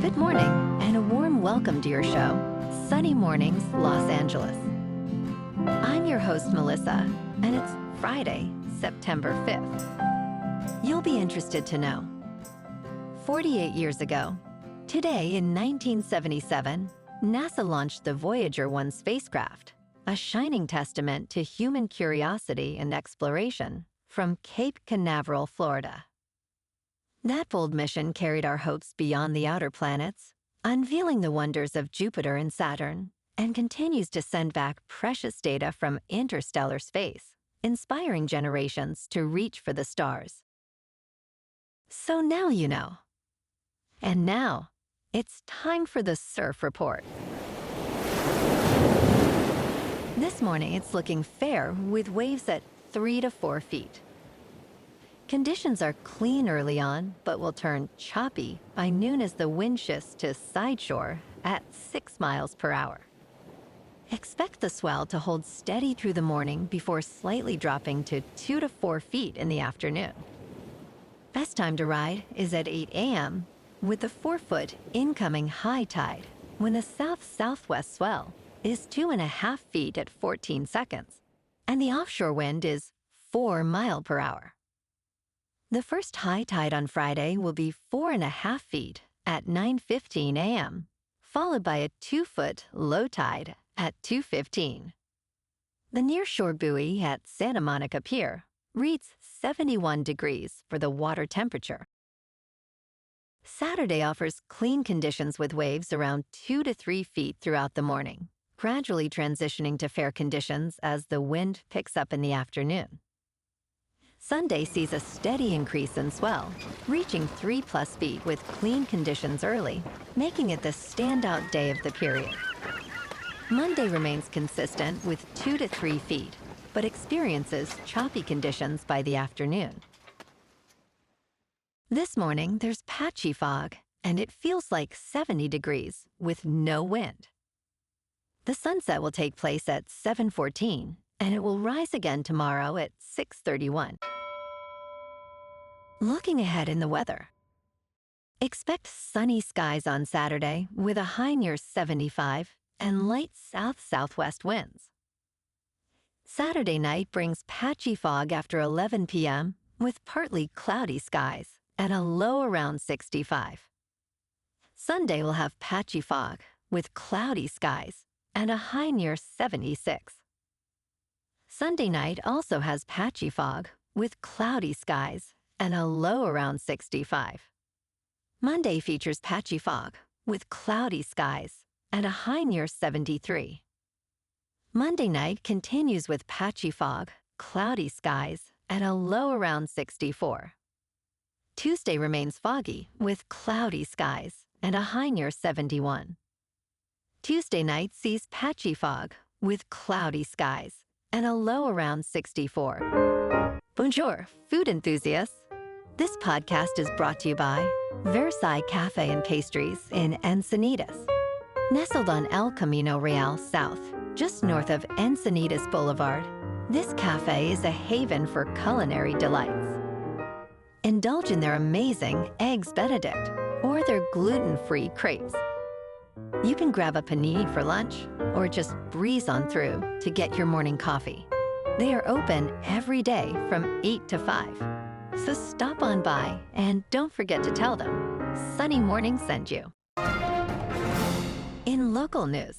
Good morning, and a warm welcome to your show, Sunny Mornings, Los Angeles. I'm your host, Melissa, and it's Friday, September 5th. You'll be interested to know. 48 years ago, today in 1977, NASA launched the Voyager 1 spacecraft, a shining testament to human curiosity and exploration, from Cape Canaveral, Florida. That bold mission carried our hopes beyond the outer planets, unveiling the wonders of Jupiter and Saturn, and continues to send back precious data from interstellar space, inspiring generations to reach for the stars. So now you know. And now, it's time for the Surf Report. This morning, it's looking fair with waves at 3 to 4 feet. Conditions are clean early on, but will turn choppy by noon as the wind shifts to sideshore at 6 miles per hour. Expect the swell to hold steady through the morning before slightly dropping to 2 to 4 feet in the afternoon. Best time to ride is at 8 a.m. with the 4-foot incoming high tide when the south-southwest swell is 2.5 feet at 14 seconds, and the offshore wind is 4 miles per hour. The first high tide on Friday will be 4.5 feet at 9:15 a.m., followed by a 2-foot low tide at 2:15. The nearshore buoy at Santa Monica Pier reads 71 degrees for the water temperature. Saturday offers clean conditions with waves around 2 to 3 feet throughout the morning, gradually transitioning to fair conditions as the wind picks up in the afternoon. Sunday sees a steady increase in swell, reaching 3+ feet with clean conditions early, making it the standout day of the period. Monday remains consistent with 2 to 3 feet, but experiences choppy conditions by the afternoon. This morning, there's patchy fog, and it feels like 70 degrees with no wind. The sunset will take place at 7:14, and it will rise again tomorrow at 6:31. Looking ahead in the weather. Expect sunny skies on Saturday with a high near 75 and light south-southwest winds. Saturday night brings patchy fog after 11 p.m. with partly cloudy skies at a low around 65. Sunday will have patchy fog with cloudy skies and a high near 76. Sunday night also has patchy fog with cloudy skies and a low around 65. Monday features patchy fog with cloudy skies and a high near 73. Monday night continues with patchy fog, cloudy skies, and a low around 64. Tuesday remains foggy with cloudy skies and a high near 71. Tuesday night sees patchy fog with cloudy skies and a low around 64. Bonjour, food enthusiasts. This podcast is brought to you by Versailles Cafe and Pastries in Encinitas. Nestled on El Camino Real South, just north of Encinitas Boulevard, this cafe is a haven for culinary delights. Indulge in their amazing Eggs Benedict or their gluten-free crepes. You can grab a panini for lunch or just breeze on through to get your morning coffee. They are open every day from 8 to 5. So stop on by and don't forget to tell them Sunny Morning sent you. In local news,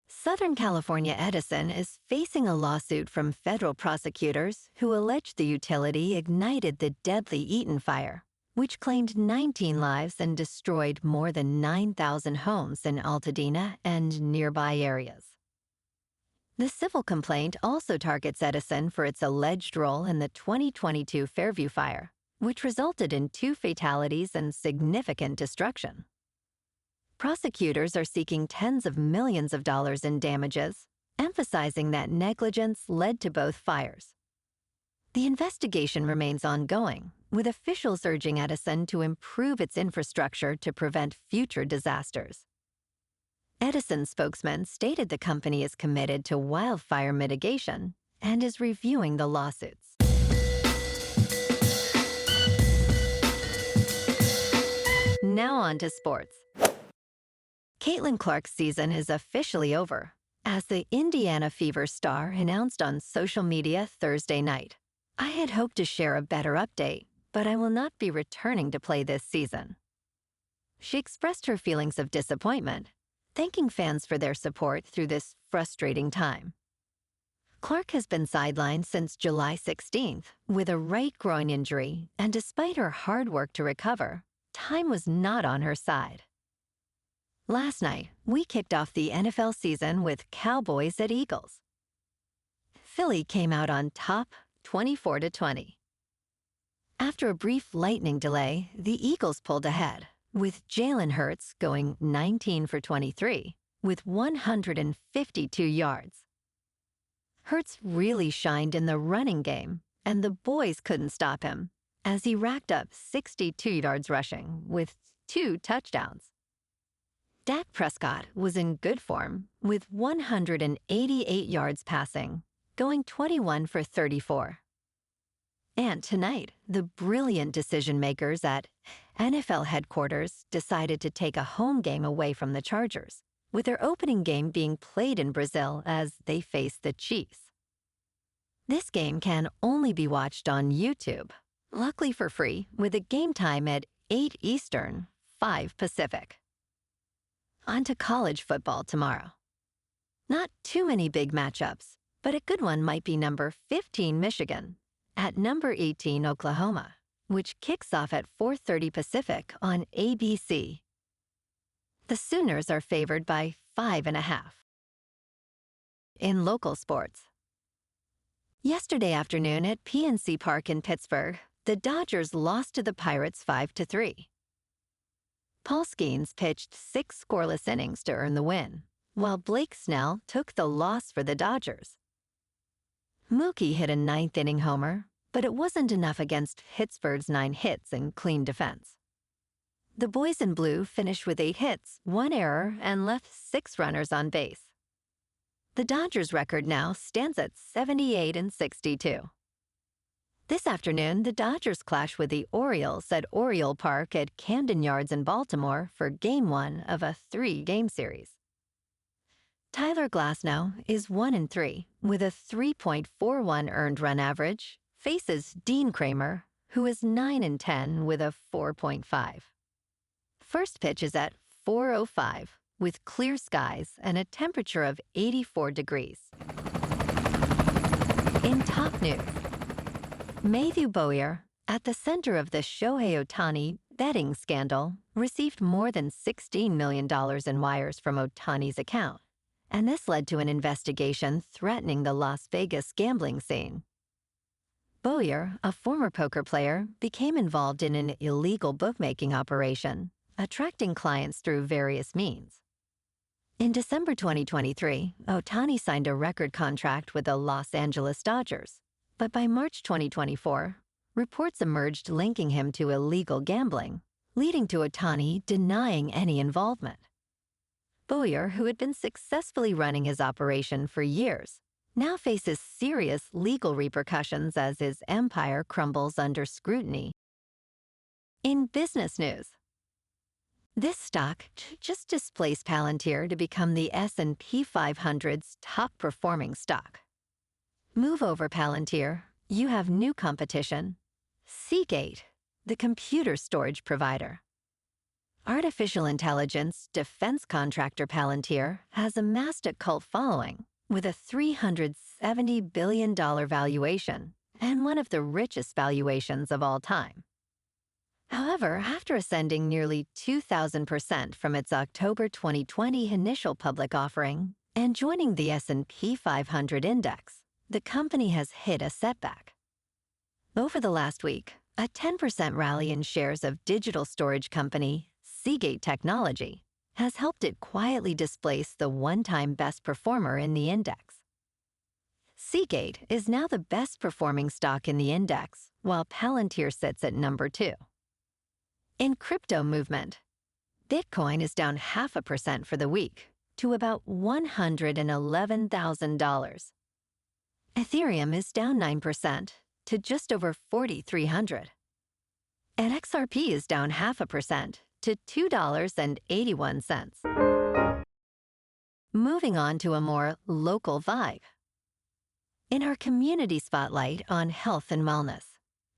Southern California Edison is facing a lawsuit from federal prosecutors who allege the utility ignited the deadly Eaton fire, which claimed 19 lives and destroyed more than 9,000 homes in Altadena and nearby areas. The civil complaint also targets Edison for its alleged role in the 2022 Fairview fire, which resulted in 2 fatalities and significant destruction. Prosecutors are seeking tens of millions of dollars in damages, emphasizing that negligence led to both fires. The investigation remains ongoing, with officials urging Edison to improve its infrastructure to prevent future disasters. Edison's spokesman stated the company is committed to wildfire mitigation and is reviewing the lawsuits. Now on to sports. Caitlin Clark's season is officially over, as the Indiana Fever star announced on social media Thursday night. I had hoped to share a better update, but I will not be returning to play this season. She expressed her feelings of disappointment, thanking fans for their support through this frustrating time. Clark has been sidelined since July 16th with a right groin injury, and despite her hard work to recover, time was not on her side. Last night, we kicked off the NFL season with Cowboys at Eagles. Philly came out on top 24-20. After a brief lightning delay, the Eagles pulled ahead, with Jalen Hurts going 19 for 23 with 152 yards. Hurts really shined in the running game, and the boys couldn't stop him, as he racked up 62 yards rushing with 2 touchdowns. Dak Prescott was in good form with 188 yards passing, going 21 for 34. And tonight, the brilliant decision-makers at NFL headquarters decided to take a home game away from the Chargers, with their opening game being played in Brazil as they face the Chiefs. This game can only be watched on YouTube, luckily for free, with a game time at 8 Eastern, 5 Pacific. On to college football tomorrow. Not too many big matchups, but a good one might be number 15 Michigan at number 18 Oklahoma, which kicks off at 4:30 Pacific on ABC. The Sooners are favored by 5.5. In local sports. Yesterday afternoon at PNC Park in Pittsburgh, the Dodgers lost to the Pirates 5-3. Paul Skeens pitched 6 scoreless innings to earn the win, while Blake Snell took the loss for the Dodgers. Mookie hit a 9th-inning homer, but it wasn't enough against Pittsburgh's 9 hits and clean defense. The boys in blue finished with 8 hits, 1 error, and left 6 runners on base. The Dodgers' record now stands at 78-62. This afternoon, the Dodgers clash with the Orioles at Oriole Park at Camden Yards in Baltimore for Game 1 of a 3-game series. Tyler Glasnow is 1-3 with a 3.41 earned run average, faces Dean Kramer, who is 9-10 with a 4.5. First pitch is at 4:05 with clear skies and a temperature of 84 degrees. In top news, Matthew Bowyer, at the center of the Shohei Ohtani betting scandal, received more than $16 million in wires from Ohtani's account, and this led to an investigation threatening the Las Vegas gambling scene. Bowyer, a former poker player, became involved in an illegal bookmaking operation, attracting clients through various means. In December 2023, Ohtani signed a record contract with the Los Angeles Dodgers, but by March 2024, reports emerged linking him to illegal gambling, leading to Ohtani denying any involvement. Bowyer, who had been successfully running his operation for years, now faces serious legal repercussions as his empire crumbles under scrutiny. In business news, this stock just displaced Palantir to become the S&P 500's top-performing stock. Move over, Palantir. You have new competition. Seagate, the computer storage provider. Artificial intelligence defense contractor Palantir has amassed a cult following with a $370 billion valuation and one of the richest valuations of all time. However, after ascending nearly 2,000% from its October 2020 initial public offering and joining the S&P 500 index, the company has hit a setback. Over the last week, a 10% rally in shares of digital storage company Seagate Technology has helped it quietly displace the one-time best performer in the index. Seagate is now the best-performing stock in the index, while Palantir sits at number 2. In crypto movement, Bitcoin is down 0.5% for the week to about $111,000. Ethereum is down 9% to just over 4,300. And XRP is down 0.5% to $2.81. Moving on to a more local vibe. In our community spotlight on health and wellness,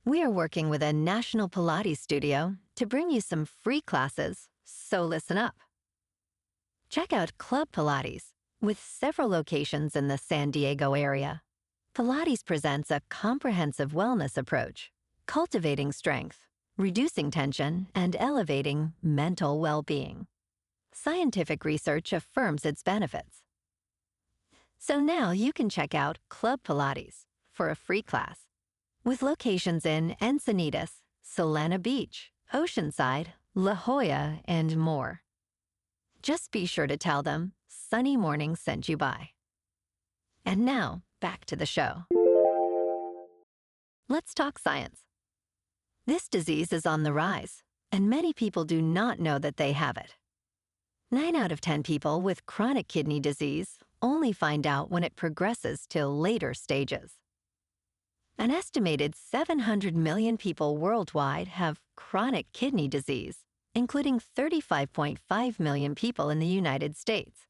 we are working with a national Pilates studio to bring you some free classes, so listen up. Check out Club Pilates, with several locations in the San Diego area. Pilates presents a comprehensive wellness approach, cultivating strength, reducing tension, and elevating mental well-being. Scientific research affirms its benefits. So now you can check out Club Pilates for a free class, with locations in Encinitas, Solana Beach, Oceanside, La Jolla, and more. Just be sure to tell them Sunny Morning sent you by. And now, back to the show. Let's talk science. This disease is on the rise, and many people do not know that they have it. 9 out of 10 people with chronic kidney disease only find out when it progresses till later stages. An estimated 700 million people worldwide have chronic kidney disease, including 35.5 million people in the United States.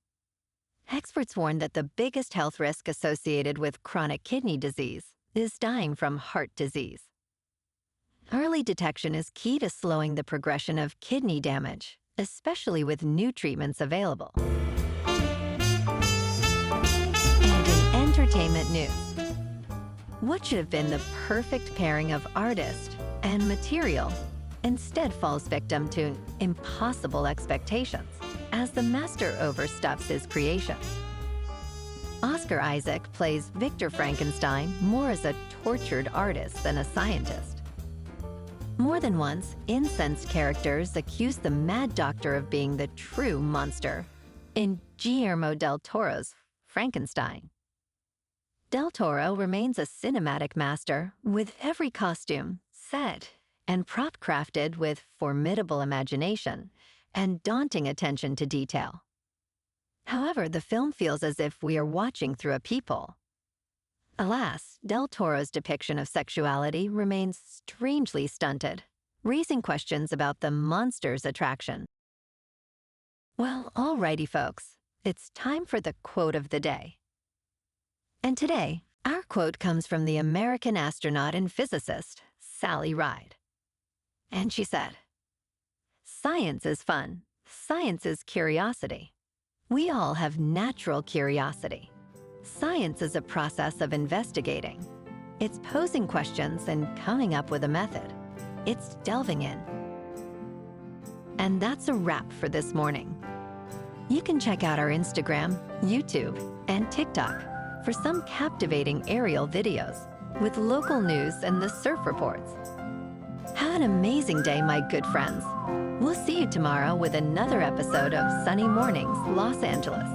Experts warn that the biggest health risk associated with chronic kidney disease is dying from heart disease. Early detection is key to slowing the progression of kidney damage, especially with new treatments available. And in entertainment news, what should have been the perfect pairing of artist and material instead falls victim to impossible expectations as the master overstuffs his creation. Oscar Isaac plays Victor Frankenstein more as a tortured artist than a scientist. More than once, incensed characters accuse the Mad Doctor of being the true monster in Guillermo del Toro's Frankenstein. Del Toro remains a cinematic master with every costume, set, and prop crafted with formidable imagination and daunting attention to detail. However, the film feels as if we are watching through a peephole. Alas, Del Toro's depiction of sexuality remains strangely stunted, raising questions about the monster's attraction. Well, alrighty folks, it's time for the quote of the day. And today, our quote comes from the American astronaut and physicist, Sally Ride. And she said, "Science is fun. Science is curiosity. We all have natural curiosity. Science is a process of investigating. It's posing questions and coming up with a method. It's delving in." And that's a wrap for this morning. You can check out our Instagram, YouTube, and TikTok for some captivating aerial videos with local news and the surf reports. Have an amazing day, my good friends. We'll see you tomorrow with another episode of Sunny Mornings, Los Angeles.